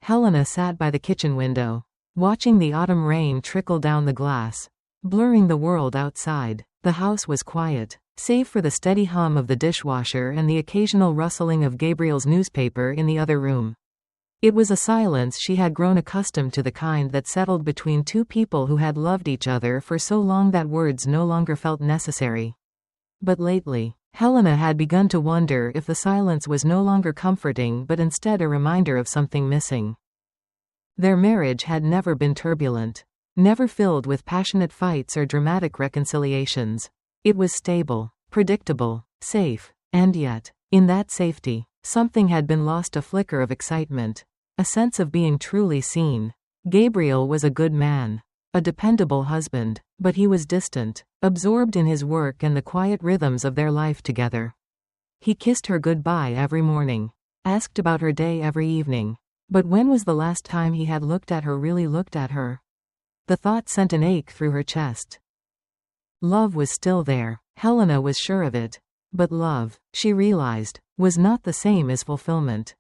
Helena sat by the kitchen window, watching the autumn rain trickle down the glass, blurring the world outside. The house was quiet, save for the steady hum of the dishwasher and the occasional rustling of Gabriel's newspaper in the other room. It was a silence she had grown accustomed to, the kind that settled between two people who had loved each other for so long that words no longer felt necessary. But lately, Helena had begun to wonder if the silence was no longer comforting but instead a reminder of something missing. Their marriage had never been turbulent, never filled with passionate fights or dramatic reconciliations. It was stable, predictable, safe, and yet, in that safety, something had been lost: a flicker of excitement, a sense of being truly seen. Gabriel was a good man, a dependable husband, but he was distant, absorbed in his work and the quiet rhythms of their life together. He kissed her goodbye every morning, asked about her day every evening. But when was the last time he had looked at her, really looked at her? The thought sent an ache through her chest. Love was still there, Helena was sure of it. But love, she realized, was not the same as fulfillment.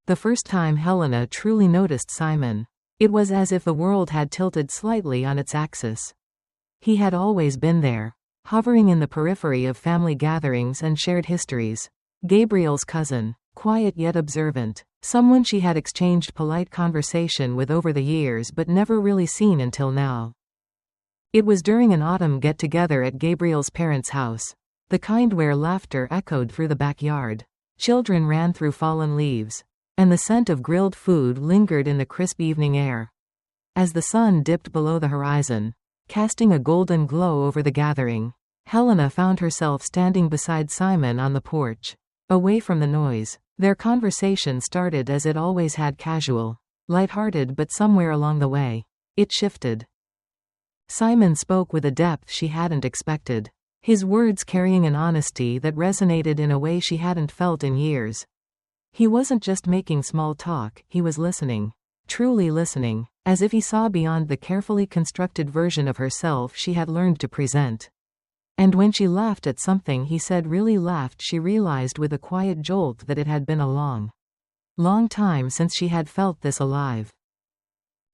The first time Helena truly noticed Simon, it was as if the world had tilted slightly on its axis. He had always been there, hovering in the periphery of family gatherings and shared histories. Gabriel's cousin, quiet yet observant, someone she had exchanged polite conversation with over the years but never really seen until now. It was during an autumn get-together at Gabriel's parents' house, the kind where laughter echoed through the backyard, children ran through fallen leaves, and the scent of grilled food lingered in the crisp evening air. As the sun dipped below the horizon, casting a golden glow over the gathering, Helena found herself standing beside Simon on the porch, away from the noise. Their conversation started as it always had, casual, light-hearted, but somewhere along the way, it shifted. Simon spoke with a depth she hadn't expected, his words carrying an honesty that resonated in a way she hadn't felt in years. He wasn't just making small talk, he was listening, truly listening, as if he saw beyond the carefully constructed version of herself she had learned to present. And when she laughed at something he said, really laughed, she realized with a quiet jolt that it had been a long, long time since she had felt this alive.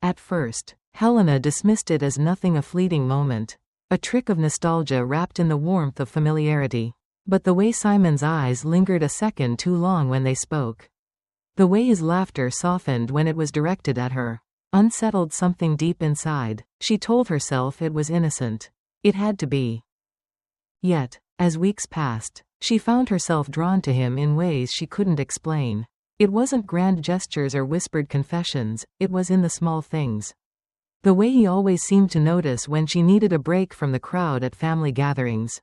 At first, Helena dismissed it as nothing, a fleeting moment, a trick of nostalgia wrapped in the warmth of familiarity. But the way Simon's eyes lingered a second too long when they spoke, the way his laughter softened when it was directed at her, unsettled something deep inside. She told herself it was innocent. It had to be. Yet, as weeks passed, she found herself drawn to him in ways she couldn't explain. It wasn't grand gestures or whispered confessions, it was in the small things. The way he always seemed to notice when she needed a break from the crowd at family gatherings.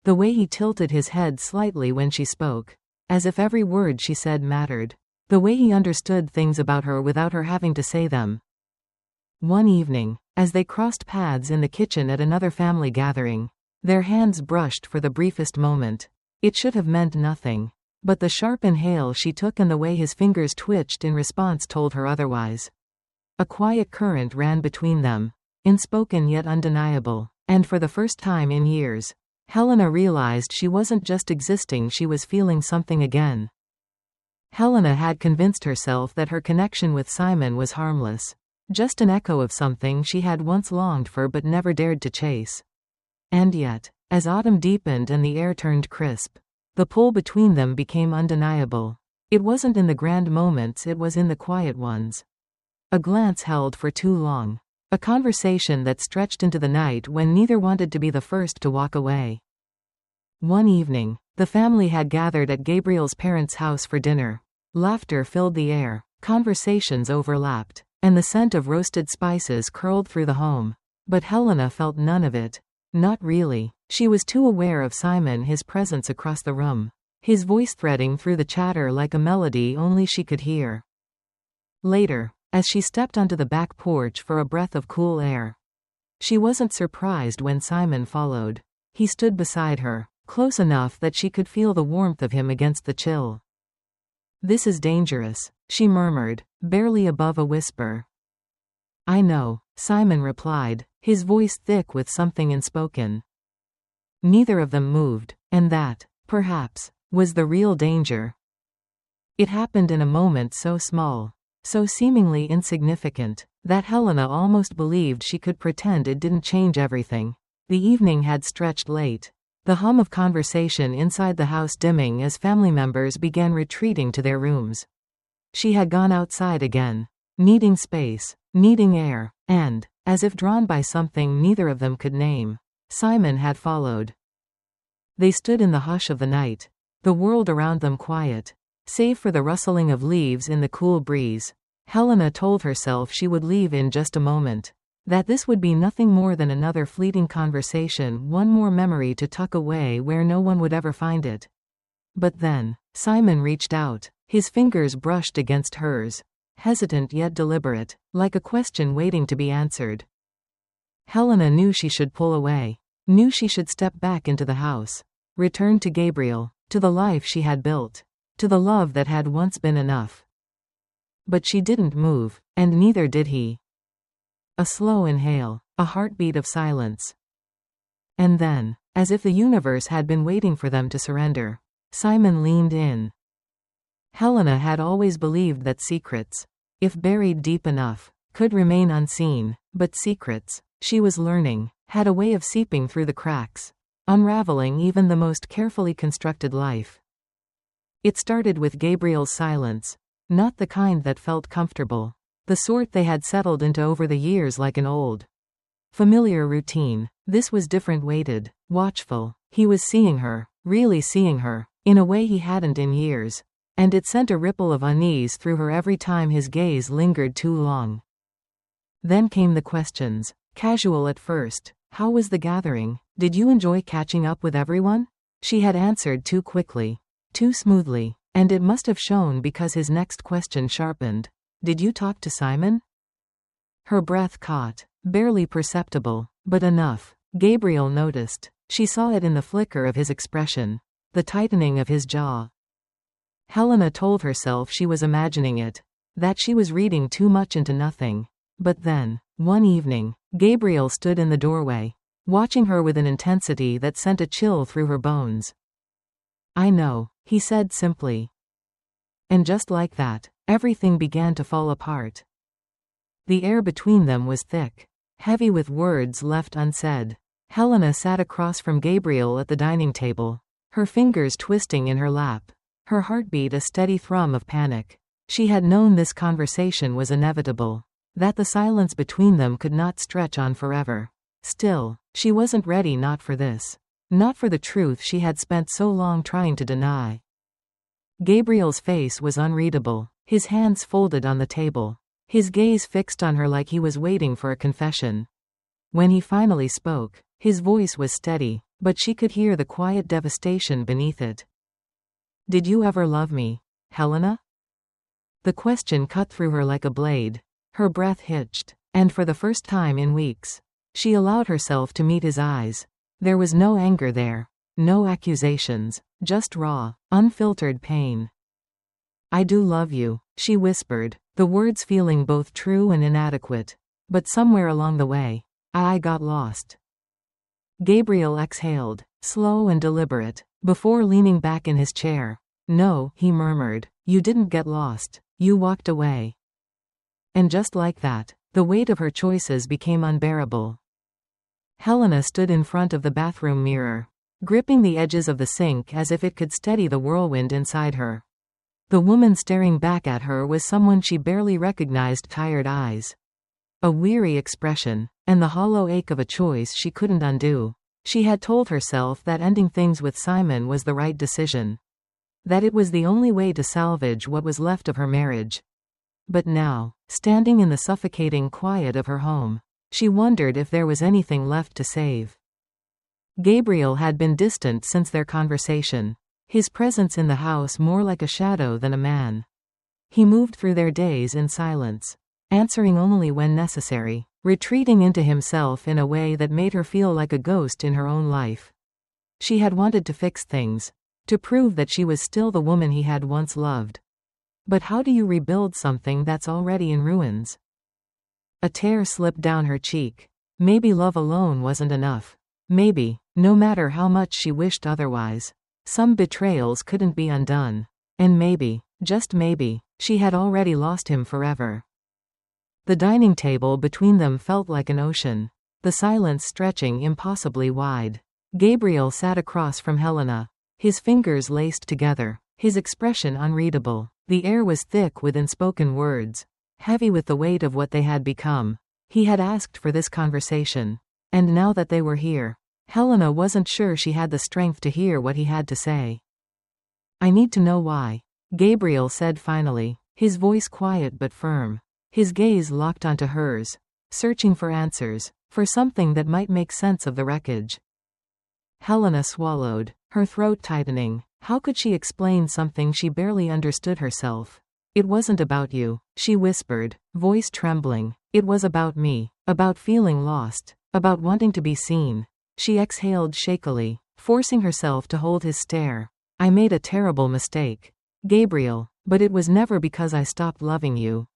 The way he tilted his head slightly when she spoke, as if every word she said mattered. The way he understood things about her without her having to say them. One evening, as they crossed paths in the kitchen at another family gathering, their hands brushed for the briefest moment. It should have meant nothing, but the sharp inhale she took and the way his fingers twitched in response told her otherwise. A quiet current ran between them, unspoken yet undeniable, and for the first time in years, Helena realized she wasn't just existing, she was feeling something again. Helena had convinced herself that her connection with Simon was harmless, just an echo of something she had once longed for but never dared to chase. And yet, as autumn deepened and the air turned crisp, the pull between them became undeniable. It wasn't in the grand moments, it was in the quiet ones. A glance held for too long. A conversation that stretched into the night when neither wanted to be the first to walk away. One evening, the family had gathered at Gabriel's parents' house for dinner. Laughter filled the air, conversations overlapped, and the scent of roasted spices curled through the home. But Helena felt none of it. Not really. She was too aware of Simon, his presence across the room, his voice threading through the chatter like a melody only she could hear. Later, as she stepped onto the back porch for a breath of cool air, she wasn't surprised when Simon followed. He stood beside her, close enough that she could feel the warmth of him against the chill. "This is dangerous," she murmured, barely above a whisper. "I know," Simon replied, his voice thick with something unspoken. Neither of them moved, and that, perhaps, was the real danger. It happened in a moment so small, so seemingly insignificant, that Helena almost believed she could pretend it didn't change everything. The evening had stretched late. The hum of conversation inside the house dimming as family members began retreating to their rooms. She had gone outside again. Needing space, needing air, and, as if drawn by something neither of them could name, Simon had followed. They stood in the hush of the night, the world around them quiet, save for the rustling of leaves in the cool breeze. Helena told herself she would leave in just a moment, that this would be nothing more than another fleeting conversation, one more memory to tuck away where no one would ever find it. But then, Simon reached out, his fingers brushed against hers, hesitant yet deliberate, like a question waiting to be answered. Helena knew she should pull away, knew she should step back into the house, return to Gabriel, to the life she had built, to the love that had once been enough. But she didn't move, and neither did he. A slow inhale, a heartbeat of silence. And then, as if the universe had been waiting for them to surrender, Simon leaned in. Helena had always believed that secrets, if buried deep enough, could remain unseen, but secrets, she was learning, had a way of seeping through the cracks, unraveling even the most carefully constructed life. It started with Gabriel's silence, not the kind that felt comfortable, the sort they had settled into over the years like an old, familiar routine. This was different, weighted, watchful. He was seeing her, really seeing her, in a way he hadn't in years, and it sent a ripple of unease through her every time his gaze lingered too long. Then came the questions, casual at first. How was the gathering? Did you enjoy catching up with everyone? She had answered too quickly, too smoothly, and it must have shown because his next question sharpened. Did you talk to Simon? Her breath caught, barely perceptible, but enough. Gabriel noticed. She saw it in the flicker of his expression, the tightening of his jaw. Helena told herself she was imagining it, that she was reading too much into nothing. But then, one evening, Gabriel stood in the doorway, watching her with an intensity that sent a chill through her bones. I know, he said simply. And just like that, everything began to fall apart. The air between them was thick, heavy with words left unsaid. Helena sat across from Gabriel at the dining table, her fingers twisting in her lap, her heartbeat a steady thrum of panic. She had known this conversation was inevitable, that the silence between them could not stretch on forever. Still, she wasn't ready, not for this. Not for the truth she had spent so long trying to deny. Gabriel's face was unreadable, his hands folded on the table, his gaze fixed on her like he was waiting for a confession. When he finally spoke, his voice was steady, but she could hear the quiet devastation beneath it. Did you ever love me, Helena? The question cut through her like a blade. Her breath hitched, and for the first time in weeks, she allowed herself to meet his eyes. There was no anger there, no accusations, just raw, unfiltered pain. I do love you, she whispered, the words feeling both true and inadequate. But somewhere along the way, I got lost. Gabriel exhaled, slow and deliberate, before leaning back in his chair. No, he murmured, you didn't get lost, you walked away. And just like that, the weight of her choices became unbearable. Helena stood in front of the bathroom mirror, gripping the edges of the sink as if it could steady the whirlwind inside her. The woman staring back at her was someone she barely recognized, tired eyes, a weary expression, and the hollow ache of a choice she couldn't undo. She had told herself that ending things with Simon was the right decision, that it was the only way to salvage what was left of her marriage. But now, standing in the suffocating quiet of her home, she wondered if there was anything left to save. Gabriel had been distant since their conversation, his presence in the house more like a shadow than a man. He moved through their days in silence, answering only when necessary, retreating into himself in a way that made her feel like a ghost in her own life. She had wanted to fix things, to prove that she was still the woman he had once loved. But how do you rebuild something that's already in ruins? A tear slipped down her cheek. Maybe love alone wasn't enough. Maybe, no matter how much she wished otherwise, some betrayals couldn't be undone. And maybe, just maybe, she had already lost him forever. The dining table between them felt like an ocean, the silence stretching impossibly wide. Gabriel sat across from Helena, his fingers laced together, his expression unreadable. The air was thick with unspoken words, heavy with the weight of what they had become. He had asked for this conversation, and now that they were here, Helena wasn't sure she had the strength to hear what he had to say. "I need to know why," Gabriel said finally, his voice quiet but firm. His gaze locked onto hers, searching for answers, for something that might make sense of the wreckage. Helena swallowed, her throat tightening. How could she explain something she barely understood herself? "It wasn't about you," she whispered, voice trembling. "It was about me, about feeling lost, about wanting to be seen." She exhaled shakily, forcing herself to hold his stare. "I made a terrible mistake, Gabriel, but it was never because I stopped loving you."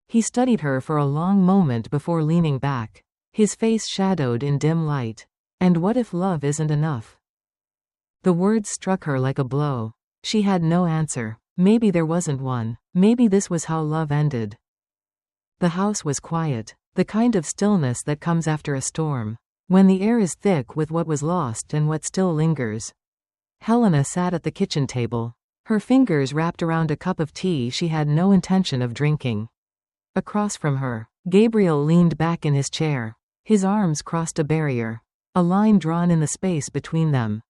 He studied her for a long moment before leaning back, his face shadowed in dim light. "And what if love isn't enough?" The words struck her like a blow. She had no answer. Maybe there wasn't one. Maybe this was how love ended. The house was quiet, the kind of stillness that comes after a storm, when the air is thick with what was lost and what still lingers. Helena sat at the kitchen table, her fingers wrapped around a cup of tea she had no intention of drinking. Across from her, Gabriel leaned back in his chair. His arms crossed a barrier, a line drawn in the space between them.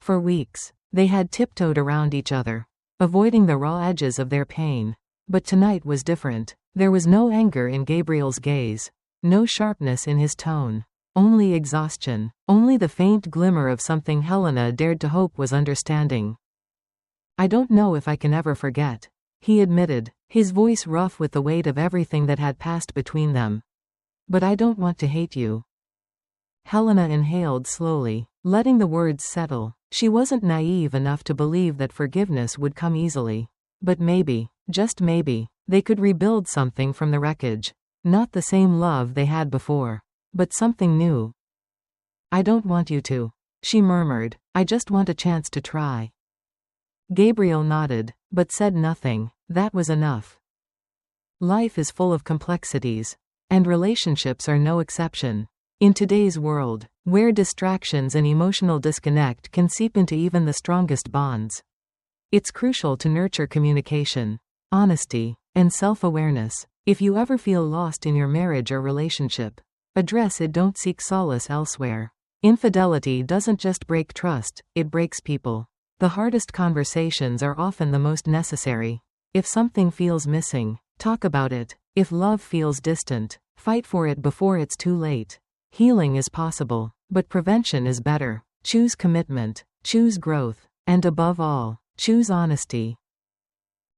For weeks, they had tiptoed around each other, avoiding the raw edges of their pain. But tonight was different. There was no anger in Gabriel's gaze, no sharpness in his tone, only exhaustion, only the faint glimmer of something Helena dared to hope was understanding. "I don't know if I can ever forget," he admitted, his voice rough with the weight of everything that had passed between them. "But I don't want to hate you." Helena inhaled slowly, letting the words settle. She wasn't naive enough to believe that forgiveness would come easily. But maybe, just maybe, they could rebuild something from the wreckage. Not the same love they had before, but something new. "I don't want you to," she murmured. "I just want a chance to try." Gabriel nodded, but said nothing. That was enough. Life is full of complexities, and relationships are no exception. In today's world, where distractions and emotional disconnect can seep into even the strongest bonds, it's crucial to nurture communication, honesty, and self-awareness. If you ever feel lost in your marriage or relationship, address it. Don't seek solace elsewhere. Infidelity doesn't just break trust, it breaks people. The hardest conversations are often the most necessary. If something feels missing, talk about it. If love feels distant, fight for it before it's too late. Healing is possible, but prevention is better. Choose commitment, choose growth, and above all, choose honesty.